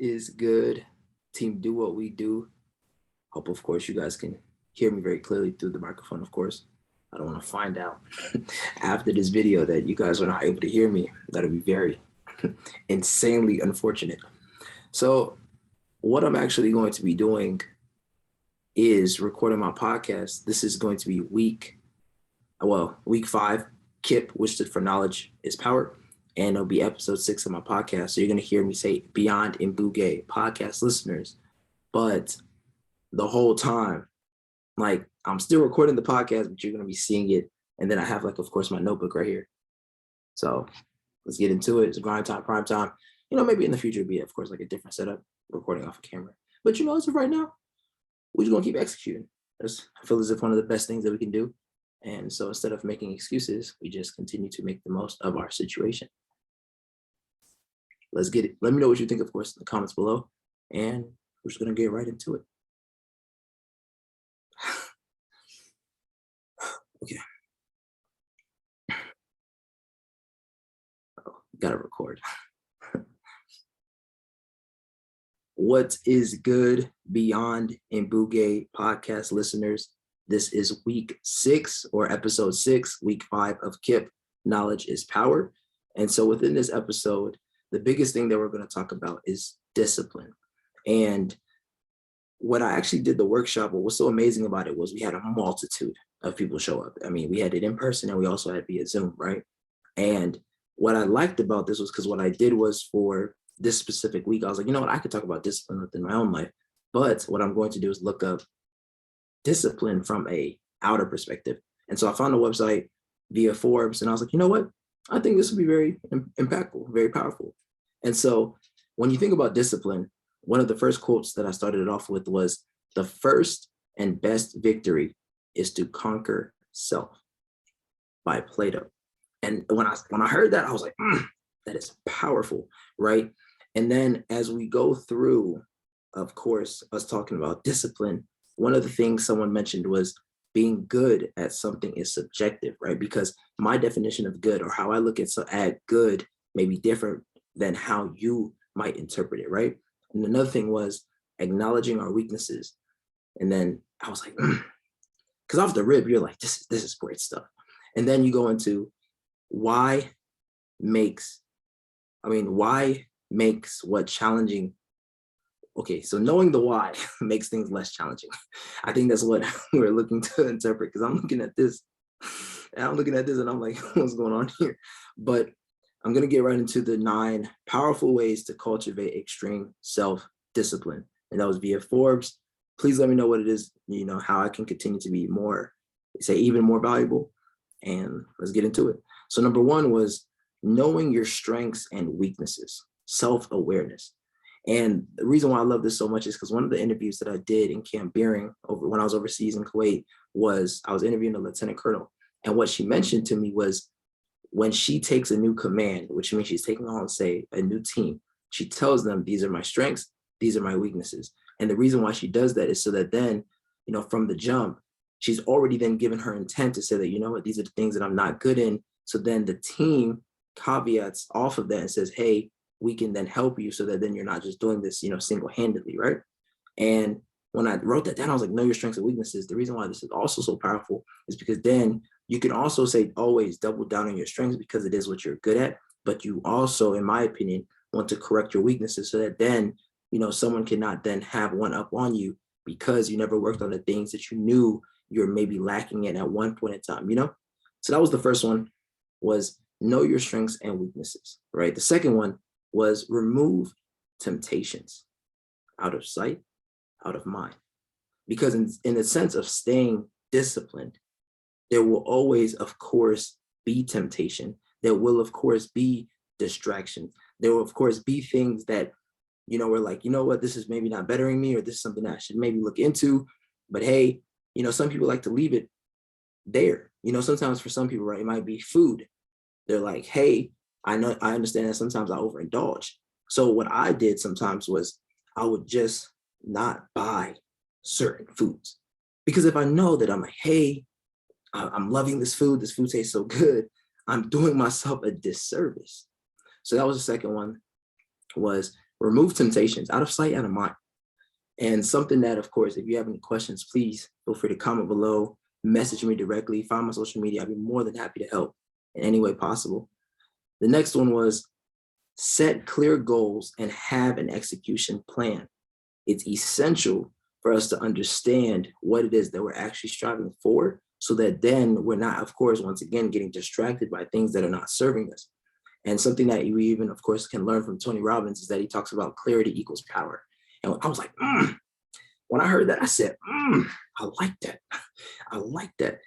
is good? Team, do what we do. Hope, of course, you guys can hear me very clearly through the microphone, of course. I don't want to find out after this video that you guys are not able to hear me. That'll be very insanely unfortunate. So what I'm actually going to be doing is recording my podcast. This is going to be week 5, K.I.P, which stood for Knowledge is Power. And it'll be episode 6 of my podcast. So you're going to hear me say Beyond Mbouge podcast listeners. But the whole time, like, I'm still recording the podcast, but you're going to be seeing it. And then I have, like, of course, my notebook right here. So let's get into it. It's grind time, prime time. Maybe in the future it'll be, of course, like a different setup, recording off a camera. But as of right now, we're just going to keep executing. I feel as if one of the best things that we can do. And so instead of making excuses, we just continue to make the most of our situation. Let's get it. Let me know what you think, of course, in the comments below. And we're just going to get right into it. Okay. Oh, gotta record. What is good, Beyond Mbouge podcast listeners? This is week 6 or episode 6, week 5 of K.I.P, Knowledge is Power. And so within this episode, the biggest thing that we're going to talk about is discipline. And when I actually did the workshop, what was so amazing about it was we had a multitude of people show up. I mean, we had it in person and we also had via Zoom, right? And what I liked about this was because what I did was for this specific week, I was like, you know what, I could talk about discipline within my own life. But what I'm going to do is look up discipline from a outer perspective. And so I found a website via Forbes and I was like, you know what? I think this would be very impactful, very powerful. And so when you think about discipline, one of the first quotes that I started it off with was, the first and best victory is to conquer self, by Plato. And when I heard that, I was like, that is powerful, right? And then as we go through, of course, us talking about discipline, one of the things someone mentioned was being good at something is subjective, right? Because my definition of good, or how I look at good, may be different than how you might interpret it, right? And another thing was acknowledging our weaknesses. And then I was like, because off the rip, you're like, this is great stuff. And then you go into why makes what challenging. Okay, so knowing the why makes things less challenging. I think that's what we're looking to interpret, because I'm looking at this and I'm like, what's going on here? But I'm going to get right into the 9 powerful ways to cultivate extreme self-discipline. And that was via Forbes. Please let me know what it is, how I can continue to be even more valuable. And let's get into it. So number 1 was knowing your strengths and weaknesses, self-awareness. And the reason why I love this so much is because one of the interviews that I did in Camp Bearing when I was overseas in Kuwait was I was interviewing a lieutenant colonel. And what she mentioned to me was, when she takes a new command, which means she's taking on, say, a new team, she tells them, these are my strengths, these are my weaknesses. And the reason why she does that is so that then, from the jump, she's already then given her intent to say that, you know what, these are the things that I'm not good in. So then the team caveats off of that and says, hey, we can then help you, so that then you're not just doing this, single-handedly, right? And when I wrote that down, I was like, know your strengths and weaknesses. The reason why this is also so powerful is because then you can also say, always double down on your strengths, because it is what you're good at. But you also, in my opinion, want to correct your weaknesses, so that then, someone cannot then have one up on you because you never worked on the things that you knew you're maybe lacking in at one point in time, So that was the first one, was know your strengths and weaknesses, right? The second one was remove temptations out of sight, out of mind. Because in the sense of staying disciplined, there will always, of course, be temptation. There will, of course, be distraction. There will, of course, be things that, we're like, you know what, this is maybe not bettering me, or this is something that I should maybe look into. But hey, some people like to leave it there. Sometimes for some people, right, it might be food. They're like, hey, I understand that sometimes I overindulge. So what I did sometimes was I would just not buy certain foods. Because if I know that I'm like, hey, I'm loving this food tastes so good, I'm doing myself a disservice. So that was the second one, was Remove temptations, out of sight, out of mind. And something that, of course, if you have any questions, please feel free to comment below, message me directly, find my social media. I'd be more than happy to help in any way possible. The next one was set clear goals and have an execution plan. It's essential for us to understand what it is that we're actually striving for, so that then we're not, of course, once again, getting distracted by things that are not serving us. And something that we even, of course, can learn from Tony Robbins is that he talks about clarity equals power. And I was like, when I heard that, I said, I like that. I like that.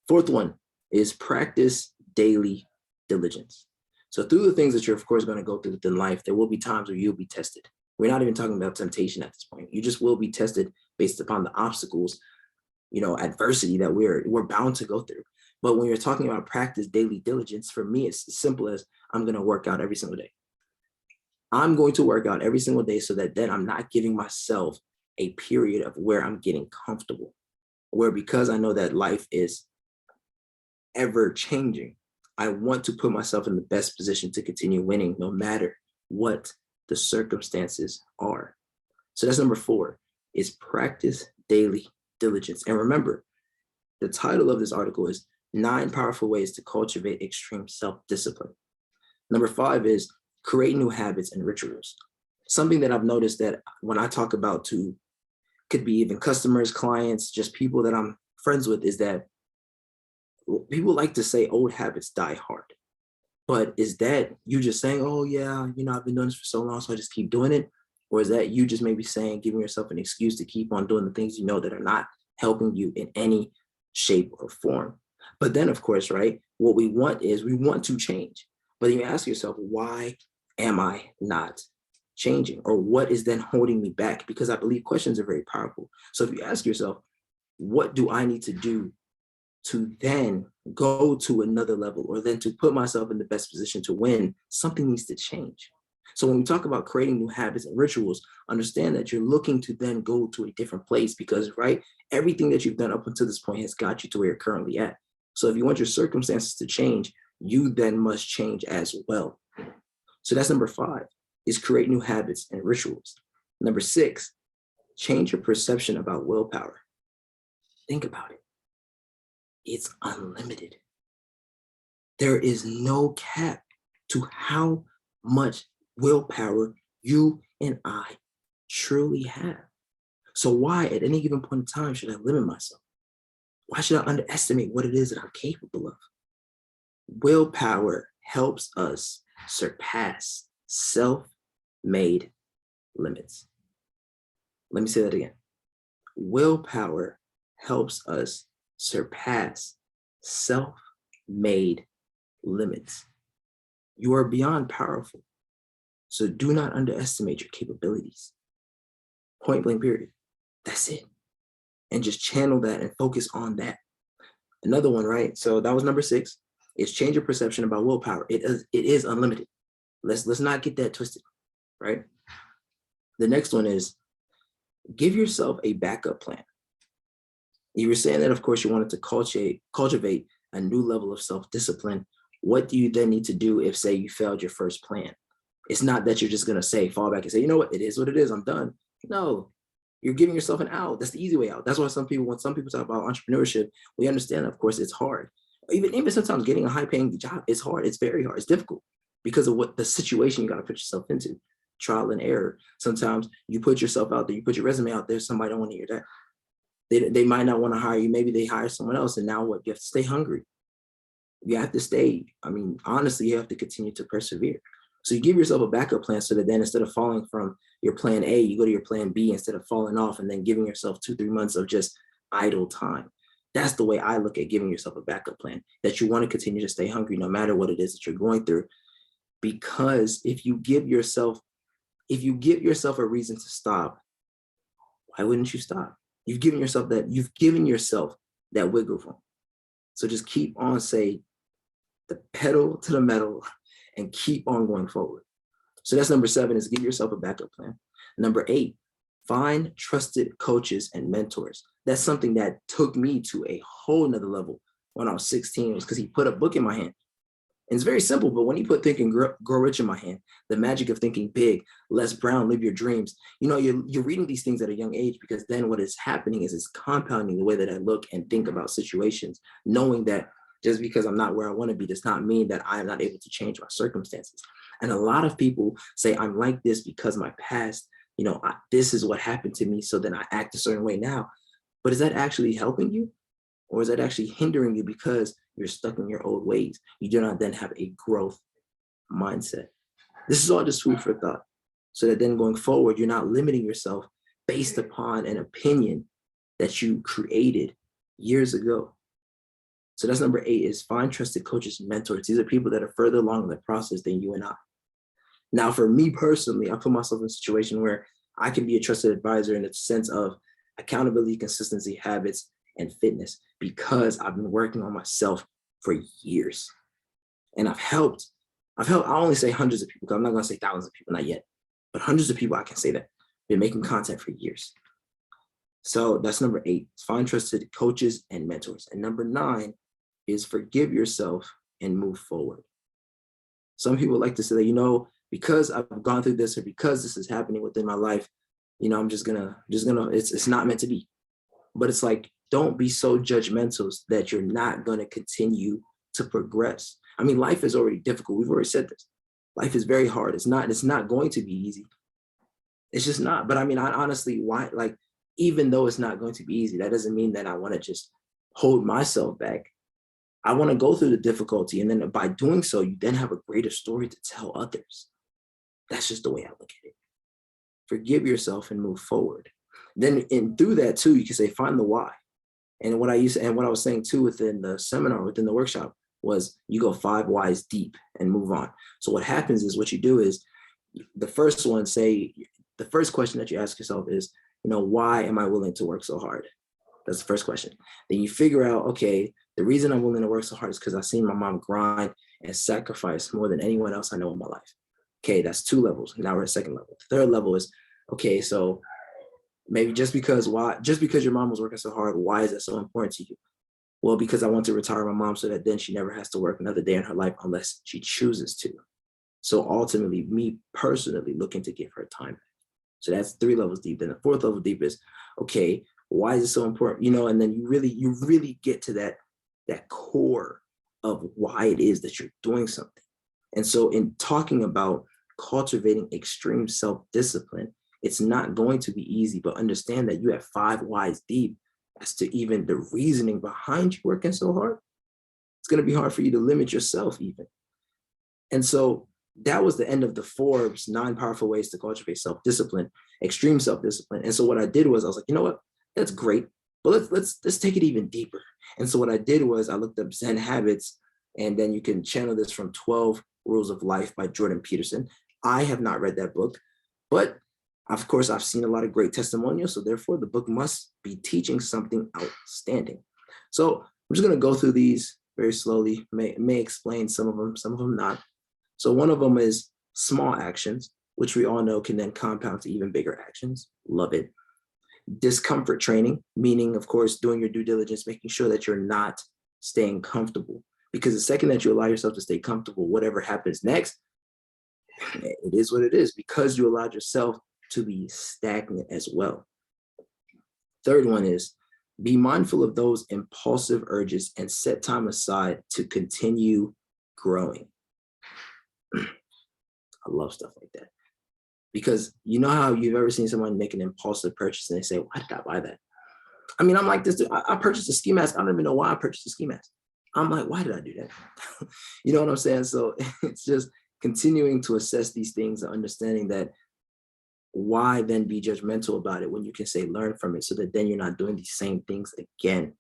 Fourth one is practice daily diligence. So through the things that you're, of course, going to go through within life, there will be times where you'll be tested. We're not even talking about temptation at this point. You just will be tested based upon the obstacles, adversity that we're bound to go through. But when you're talking about practice daily diligence, for me, it's as simple as I'm going to work out every single day. I'm going to work out every single day so that then I'm not giving myself a period of where I'm getting comfortable, where because I know that life is ever changing, I want to put myself in the best position to continue winning no matter what the circumstances are. So that's number 4, is practice daily diligence. And remember, the title of this article is 9 Powerful Ways to Cultivate Extreme Self-Discipline. Number 5 is create new habits and rituals. Something that I've noticed that when I talk about to, could be even customers, clients, just people that I'm friends with, is that people like to say old habits die hard. But is that you just saying, oh yeah, I've been doing this for so long, so I just keep doing it? Or is that you just maybe saying, giving yourself an excuse to keep on doing the things that are not helping you in any shape or form? But then, of course, right, what we want to change. But then you ask yourself, why am I not changing? Or what is then holding me back? Because I believe questions are very powerful. So if you ask yourself, what do I need to do to then go to another level, or then to put myself in the best position to win, something needs to change. So when we talk about creating new habits and rituals, understand that you're looking to then go to a different place, because, right, everything that you've done up until this point has got you to where you're currently at. So if you want your circumstances to change, you then must change as well. So that's number 5, is create new habits and rituals. Number 6, change your perception about willpower. Think about it. It's unlimited. There is no cap to how much willpower you and I truly have. So why at any given point in time should I limit myself? Why should I underestimate what it is that I'm capable of? Willpower helps us surpass self-made limits. Let me say that again. Willpower helps us surpass self-made limits. You are beyond powerful, so do not underestimate your capabilities. Point blank, period. That's it. And just channel that and focus on that. Another one, right? So that was number 6, is change your perception about willpower. It is unlimited. Let's not get that twisted, right? The next one is give yourself a backup plan. You were saying that, of course, you wanted to cultivate a new level of self-discipline. What do you then need to do if, say, you failed your first plan? It's not that you're just going to fall back and say, you know what, it is what it is, I'm done. No, you're giving yourself an out. That's the easy way out. That's why when some people talk about entrepreneurship, we understand, of course, it's hard. Even sometimes getting a high-paying job is hard. It's very hard. It's difficult because of what the situation you got to put yourself into. Trial and error. Sometimes you put yourself out there, you put your resume out there, somebody don't want to hear that. They might not want to hire you. Maybe they hire someone else. And now what? You have to stay hungry. You have to stay. Honestly, you have to continue to persevere. So you give yourself a backup plan so that then instead of falling from your plan A, you go to your plan B instead of falling off and then giving yourself 2-3 months of just idle time. That's the way I look at giving yourself a backup plan, that you want to continue to stay hungry no matter what it is that you're going through. Because if you give yourself a reason to stop, why wouldn't you stop? You've given yourself that wiggle room. So just keep on, the pedal to the metal and keep on going forward. So that's number 7, is give yourself a backup plan. Number 8, find trusted coaches and mentors. That's something that took me to a whole nother level when I was 16. It was because he put a book in my hand. And it's very simple, but when you put Think and Grow Rich in my hand, the magic of thinking big, Les Brown, live your dreams, you're reading these things at a young age, because then what is happening is it's compounding the way that I look and think about situations, knowing that just because I'm not where I want to be does not mean that I am not able to change my circumstances. And a lot of people say, I'm like this because my past, this is what happened to me, so then I act a certain way now. But is that actually helping you? Or is that actually hindering you because you're stuck in your old ways? You do not then have a growth mindset. This is all just food for thought, so that then going forward, you're not limiting yourself based upon an opinion that you created years ago. So that's number 8, is find trusted coaches and mentors. These are people that are further along in the process than you and I. Now, for me personally, I put myself in a situation where I can be a trusted advisor in the sense of accountability, consistency, habits, and fitness, because I've been working on myself for years. And I'll only say hundreds of people, because I'm not going to say thousands of people, not yet, but hundreds of people, I can say that, been making content for years. So that's number 8, find trusted coaches and mentors. And number 9 is forgive yourself and move forward. Some people like to say that, because I've gone through this, or because this is happening within my life, I'm just gonna, it's not meant to be. But it's like, don't be so judgmental that you're not going to continue to progress. I mean, life is already difficult. We've already said this. Life is very hard. It's not going to be easy. It's just not. But I mean, I honestly, why, even though it's not going to be easy, that doesn't mean that I want to just hold myself back. I want to go through the difficulty. And then by doing so, you then have a greater story to tell others. That's just the way I look at it. Forgive yourself and move forward. Then, and through that too, you can say, find the why. And what I was saying too within the seminar, within the workshop, was you go 5 whys deep and move on. So what happens is, what you do is, the first question that you ask yourself is, why am I willing to work so hard? That's the first question. Then you figure out, okay, the reason I'm willing to work so hard is because I've seen my mom grind and sacrifice more than anyone else I know in my life. Okay, that's 2 levels. Now we're at 2nd level. The 3rd level is, okay, so maybe just because your mom was working so hard, why is that so important to you? Well, because I want to retire my mom so that then she never has to work another day in her life unless she chooses to. So ultimately, me personally looking to give her time back. So that's 3 levels deep. Then the 4th level deep is, okay, why is it so important? And then you really get to that core of why it is that you're doing something. And so in talking about cultivating extreme self-discipline, it's not going to be easy, but understand that you have 5 whys deep as to even the reasoning behind you working so hard. It's going to be hard for you to limit yourself even. And so that was the end of the Forbes 9 powerful ways to cultivate self-discipline, extreme self-discipline. And so what I did was, I was like, you know what, that's great, but let's take it even deeper. And so what I did was, I looked up Zen habits, and then you can channel this from 12 Rules of Life by Jordan Peterson. I have not read that book, but of course, I've seen a lot of great testimonials, so therefore the book must be teaching something outstanding. So I'm just going to go through these very slowly, may explain some of them not. So one of them is small actions, which we all know can then compound to even bigger actions. Love it. Discomfort training, meaning, of course, doing your due diligence, making sure that you're not staying comfortable. Because the second that you allow yourself to stay comfortable, whatever happens next, it is what it is, because you allowed yourself to be stagnant as well. 3rd one is be mindful of those impulsive urges and set time aside to continue growing. I love stuff like that, because you know how you've ever seen someone make an impulsive purchase and they say, why did I buy that? I mean, I'm like this, I purchased a ski mask. I don't even know why I purchased a ski mask. I'm like, why did I do that? You know what I'm saying? So it's just continuing to assess these things and understanding that, why then be judgmental about it when you can say learn from it, so that then you're not doing these same things again.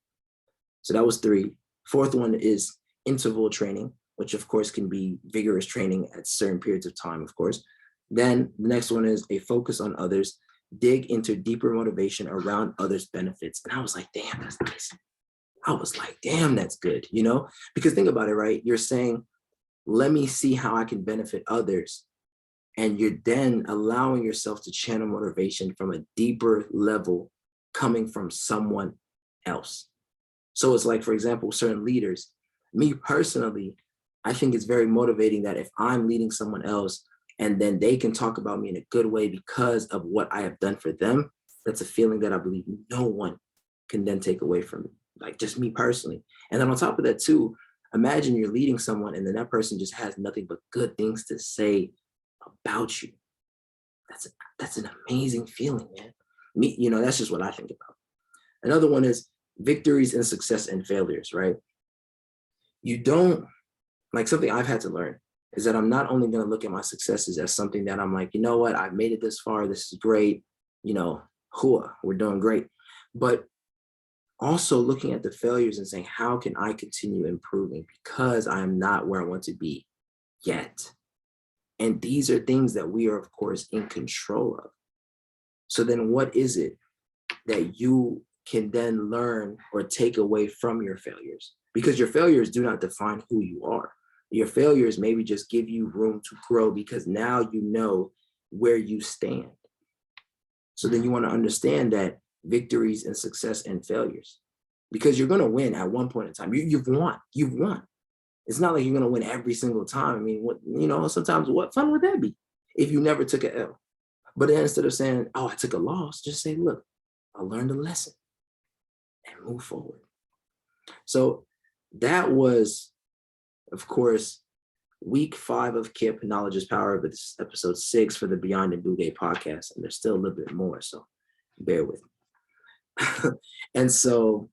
So that was 3. 4th one is interval training, which of course can be vigorous training at certain periods of time, of course. Then the next one is a focus on others, dig into deeper motivation around others' benefits. And I was like, damn, that's nice. I was like, damn, that's good, because think about it, right? You're saying, let me see how I can benefit others. And you're then allowing yourself to channel motivation from a deeper level coming from someone else. So it's like, for example, certain leaders, me personally, I think it's very motivating that if I'm leading someone else and then they can talk about me in a good way because of what I have done for them, that's a feeling that I believe no one can then take away from me, like just me personally. And then on top of that too, imagine you're leading someone and then that person just has nothing but good things to say about you. That's that's an amazing feeling, man. Me, that's just what I think about. Another one is victories and success and failures, right? You don't like something I've had to learn is that I'm not only going to look at my successes as something that I'm like, you know what, I've made it this far. This is great. Hua, we're doing great. But also looking at the failures and saying, how can I continue improving because I'm not where I want to be yet? And these are things that we are, of course, in control of. So then what is it that you can then learn or take away from your failures? Because your failures do not define who you are. Your failures maybe just give you room to grow because now you know where you stand. So then you want to understand that victories and success and failures, because you're going to win at one point in time. You've won. It's not like you're going to win every single time. I mean, sometimes what fun would that be if you never took an L? But then instead of saying, oh, I took a loss, just say, look, I learned a lesson and move forward. So that was, of course, week 5 of K.I.P, Knowledge is Power, but this is episode 6 for the Beyond Mbouge podcast. And there's still a little bit more, so bear with me. And so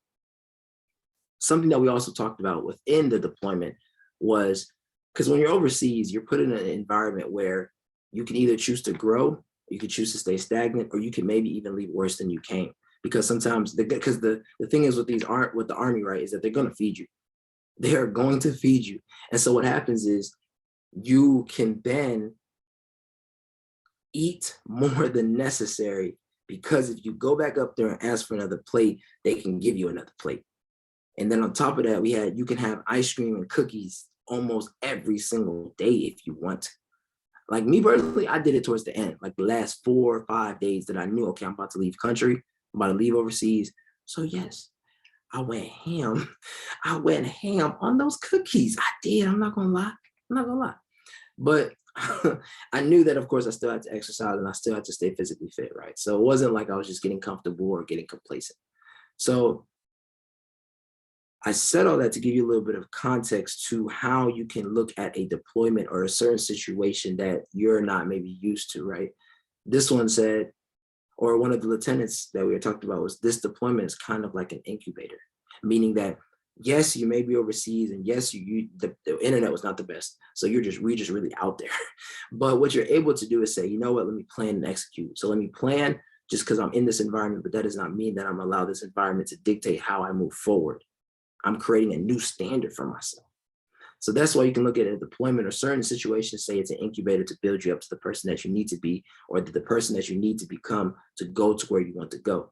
something that we also talked about within the deployment was, because when you're overseas, you're put in an environment where you can either choose to grow, you can choose to stay stagnant, or you can maybe even leave worse than you came. Because sometimes, because the thing is with the Army, right, is that they're going to feed you. They are going to feed you. And so what happens is you can then eat more than necessary, because if you go back up there and ask for another plate, they can give you another plate. And then on top of that, you can have ice cream and cookies almost every single day if you want to. Like me personally, I did it towards the end, like the last 4 or 5 days that I knew, okay, I'm about to leave country, I'm about to leave overseas. So yes, I went ham. I went ham on those cookies. I did. I'm not gonna lie. But I knew that, of course, I still had to exercise and I still had to stay physically fit, right? So it wasn't like I was just getting comfortable or getting complacent. So I said all that to give you a little bit of context to how you can look at a deployment or a certain situation that you're not maybe used to, right? This one said, or one of the lieutenants that we were talking about was, this deployment is kind of like an incubator, meaning that yes, you may be overseas, and yes, the internet was not the best, so we're just really out there. But what you're able to do is say, you know what, let me plan and execute. So let me plan just because I'm in this environment, but that does not mean that I'm allowed this environment to dictate how I move forward. I'm creating a new standard for myself. So that's why you can look at a deployment or certain situations, say it's an incubator to build you up to the person that you need to be, or the person that you need to become to go to where you want to go.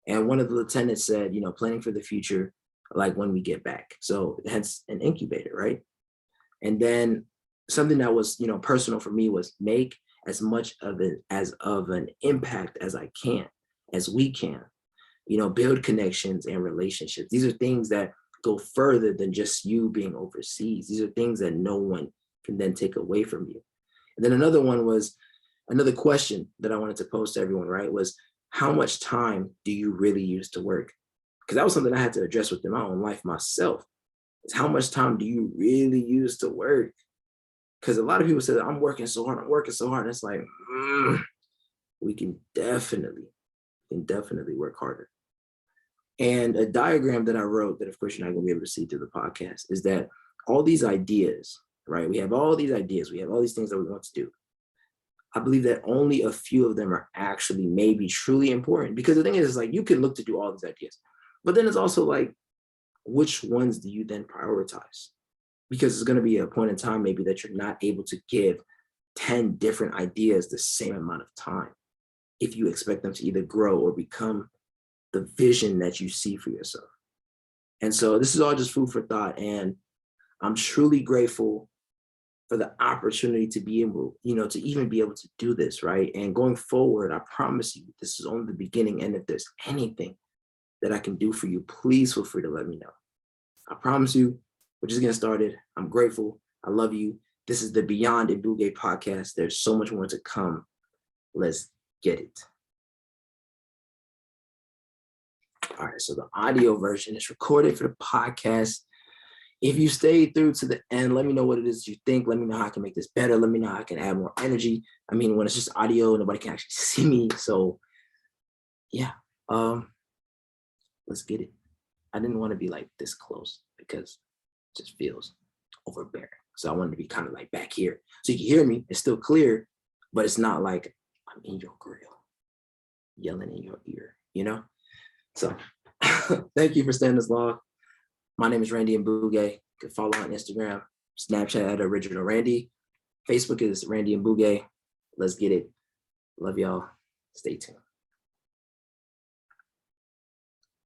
And one of the lieutenants said, planning for the future, like when we get back. So hence an incubator, right? And then something that was, personal for me was make as much of an impact as I can, as we can, build connections and relationships. These are things that go further than just you being overseas. These are things that no one can then take away from you. And then another question that I wanted to pose to everyone, right, was, how much time do you really use to work? Because that was something I had to address within my own life myself. Is how much time do you really use to work? Because a lot of people say that I'm working so hard. And it's like, we can definitely work harder. And a diagram that I wrote that, of course, you're not going to be able to see through the podcast, is that all these ideas, right? We have all these ideas. We have all these things that we want to do. I believe that only a few of them are actually maybe truly important. Because the thing is, like, you can look to do all these ideas, but then it's also like, which ones do you then prioritize? Because it's going to be a point in time maybe that you're not able to give 10 different ideas the same amount of time if you expect them to either grow or become the vision that you see for yourself. And so this is all just food for thought. And I'm truly grateful for the opportunity to be able, to even be able to do this, right? And going forward, I promise you, this is only the beginning. And if there's anything that I can do for you, please feel free to let me know. I promise you, we're just getting started. I'm grateful. I love you. This is the Beyond Mbouge podcast. There's so much more to come. Let's get it. All right, so the audio version is recorded for the podcast. If you stayed through to the end, let me know what it is you think. Let me know how I can make this better. Let me know how I can add more energy. I mean, when it's just audio, nobody can actually see me. So yeah, let's get it. I didn't want to be like this close because it just feels overbearing. So I wanted to be kind of like back here. So you can hear me. It's still clear, but it's not like I'm in your grill, yelling in your ear, you know? So thank you for staying this long. My name is Randy Mbouge. You can follow on Instagram, Snapchat at Original Randy. Facebook is Randy Mbouge. Let's get it. Love y'all. Stay tuned.